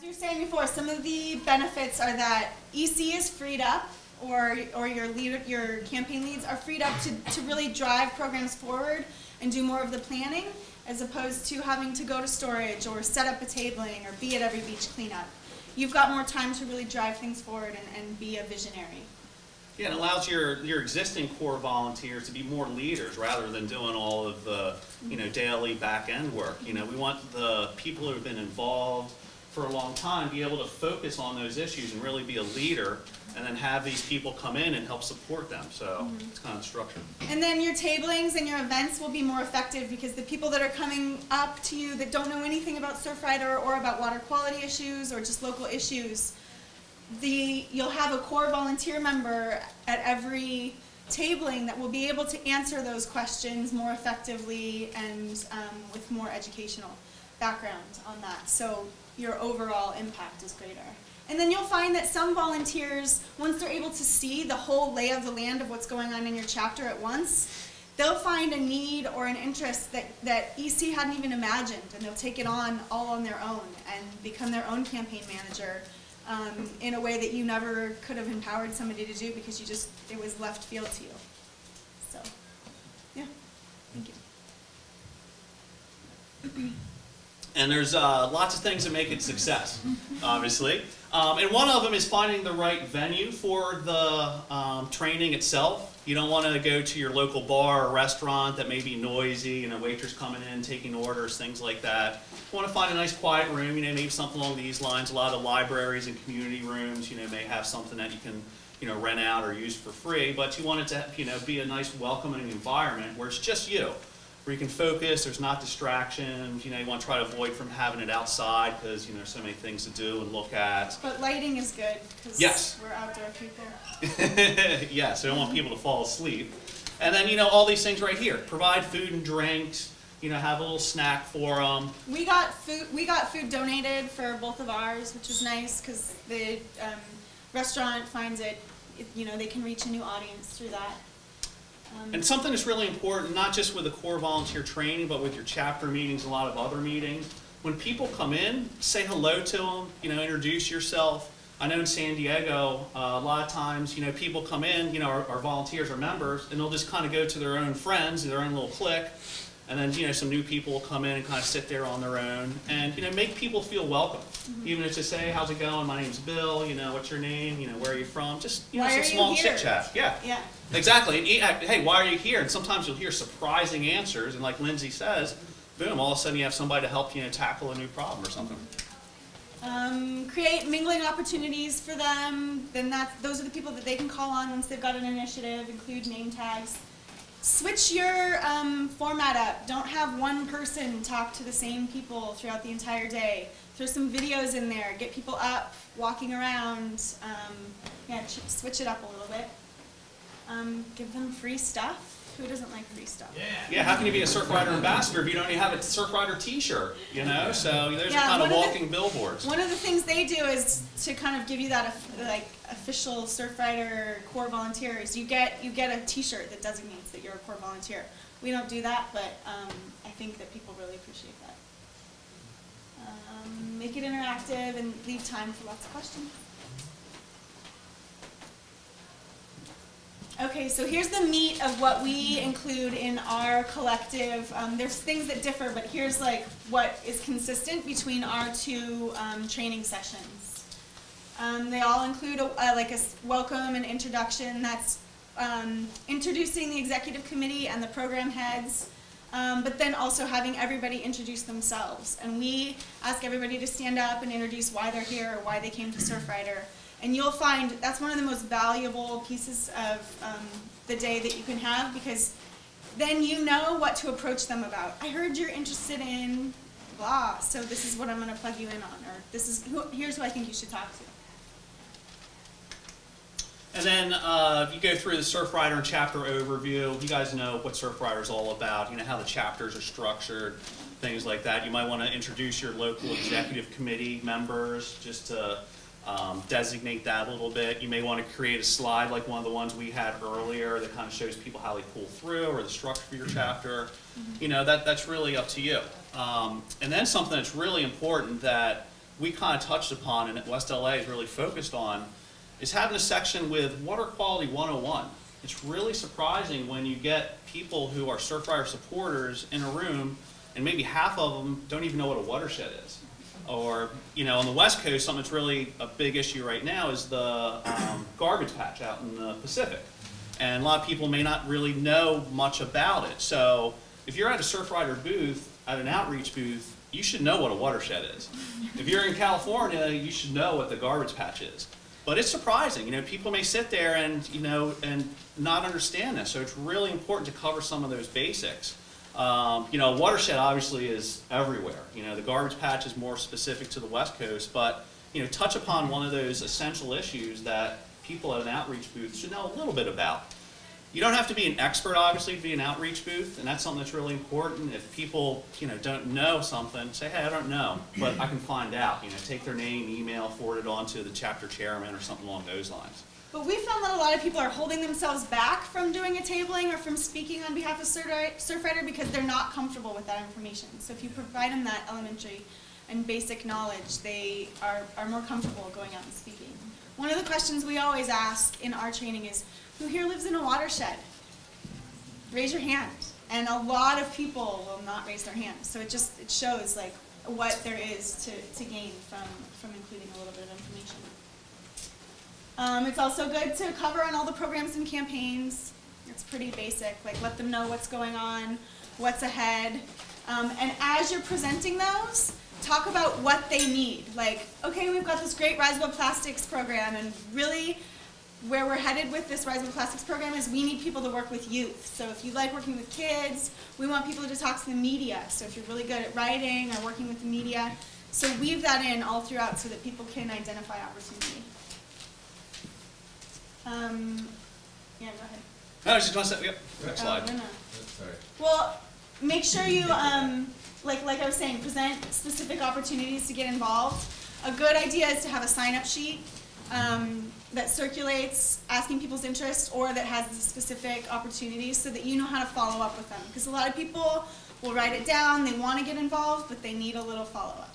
you were saying before, some of the benefits are that EC is freed up, or your campaign leads are freed up to really drive programs forward and do more of the planning, as opposed to having to go to storage or set up a tabling or be at every beach cleanup. You've got more time to really drive things forward and be a visionary. Yeah, it allows your existing core volunteers to be more leaders rather than doing all of the daily back end work. We want the people who have been involved for a long time to be able to focus on those issues and really be a leader, and then have these people come in and help support them. So it's kind of structured. And then your tablings and your events will be more effective, because the people that are coming up to you that don't know anything about Surfrider or about water quality issues or just local issues, you'll have a core volunteer member at every tabling that will be able to answer those questions more effectively and with more educational background on that. So your overall impact is greater. And then you'll find that some volunteers, once they're able to see the whole lay of the land of what's going on in your chapter at once, they'll find a need or an interest that EC hadn't even imagined, and they'll take it on all on their own and become their own campaign manager in a way that you never could have empowered somebody to do, because it was left field to you. So, yeah, thank you. And there's lots of things that make it a success, obviously. And one of them is finding the right venue for the training itself. You don't want to go to your local bar or restaurant that may be noisy, waitress coming in, taking orders, things like that. You want to find a nice quiet room, maybe something along these lines. A lot of libraries and community rooms, may have something that you can, rent out or use for free. But you want it to, be a nice welcoming environment where it's just you, where you can focus, there's not distractions, you want to try to avoid from having it outside because, there's so many things to do and look at. But lighting is good, because yes, we're outdoor people. Yes, I don't want people to fall asleep. And then, all these things right here. Provide food and drinks, have a little snack for them. We got food donated for both of ours, which was nice, because the restaurant finds it, they can reach a new audience through that. And something that's really important, not just with the core volunteer training, but with your chapter meetings, a lot of other meetings. When people come in, say hello to them, introduce yourself. I know in San Diego, a lot of times, people come in, our volunteers, our members, and they'll just kind of go to their own friends, their own little clique, and then, some new people will come in and kind of sit there on their own, and, make people feel welcome. Even if they say, hey, how's it going? My name's Bill, what's your name? Where are you from? Just, some small chit-chat. Yeah. Yeah. Exactly. And, hey, why are you here? And sometimes you'll hear surprising answers, and like Lindsay says, boom, all of a sudden you have somebody to help tackle a new problem or something. Create mingling opportunities for them. Then those are the people that they can call on once they've got an initiative. Include name tags. Switch your format up. Don't have one person talk to the same people throughout the entire day. Throw some videos in there. Get people up, walking around. Yeah, switch it up a little bit. Give them free stuff. Who doesn't like free stuff? Yeah. Yeah, how can you be a Surfrider ambassador if you don't even have a Surfrider t-shirt, So those are kind of walking billboards. One of the things they do is to kind of give you that official Surfrider core volunteers. You get a t-shirt that designates that you're a core volunteer. We don't do that, but I think that people really appreciate that. Make it interactive and leave time for lots of questions. Okay, so here's the meat of what we include in our collective. There's things that differ, but here's what is consistent between our two training sessions. They all include a welcome and introduction. That's introducing the executive committee and the program heads, but then also having everybody introduce themselves. And we ask everybody to stand up and introduce why they're here or why they came to Surfrider. And you'll find that's one of the most valuable pieces of the day that you can have, because then you know what to approach them about. I heard you're interested in blah, so this is what I'm going to plug you in on, or here's who I think you should talk to. And then if you go through the Surfrider and chapter overview, you guys know what Surfrider is all about, how the chapters are structured, things like that. You might want to introduce your local executive committee members just to designate that a little bit. You may want to create a slide like one of the ones we had earlier that kind of shows people how they pull through, or the structure for your chapter. That's really up to you. And then something that's really important that we kind of touched upon and that West LA is really focused on is having a section with Water Quality 101. It's really surprising when you get people who are Surfrider supporters in a room and maybe half of them don't even know what a watershed is. Or, you know, on the West Coast, something that's really a big issue right now is the garbage patch out in the Pacific. And a lot of people may not really know much about it. So if you're at a Surfrider booth, at an outreach booth, you should know what a watershed is. If you're in California, you should know what the garbage patch is. But it's surprising, you know, people may sit there and, you know, and not understand this. So it's really important to cover some of those basics. You know, watershed obviously is everywhere. You know, the garbage patch is more specific to the West Coast, but, you know, touch upon one of those essential issues that people at an outreach booth should know a little bit about. You don't have to be an expert, obviously, to be an outreach booth, and that's something that's really important. If people, you know, don't know something, say, hey, I don't know, but I can find out. You know, take their name, email, forward it on to the chapter chairman or something along those lines. But we found that a lot of people are holding themselves back from doing a tabling or from speaking on behalf of Surfrider because they're not comfortable with that information. So if you provide them that elementary and basic knowledge, they are more comfortable going out and speaking. One of the questions we always ask in our training is, who here lives in a watershed? Raise your hand. And a lot of people will not raise their hand. So it shows like what there is to gain from including a little bit of information. It's also good to cover on all the programs and campaigns. It's pretty basic, like let them know what's going on, what's ahead. And as you're presenting those, talk about what they need. Like, okay, we've got this great Rise Above Plastics program, and really where we're headed with this Rise Above Plastics program is we need people to work with youth. So if you like working with kids, we want people to talk to the media. So if you're really good at writing or working with the media, so weave that in all throughout so that people can identify opportunity. Yeah, go ahead. No, I was just going to say, yep, next slide. No. Sorry. Well, make sure you, like I was saying, present specific opportunities to get involved. A good idea is to have a sign-up sheet that circulates asking people's interest or that has the specific opportunities so that you know how to follow up with them. Because a lot of people will write it down, they want to get involved, but they need a little follow-up.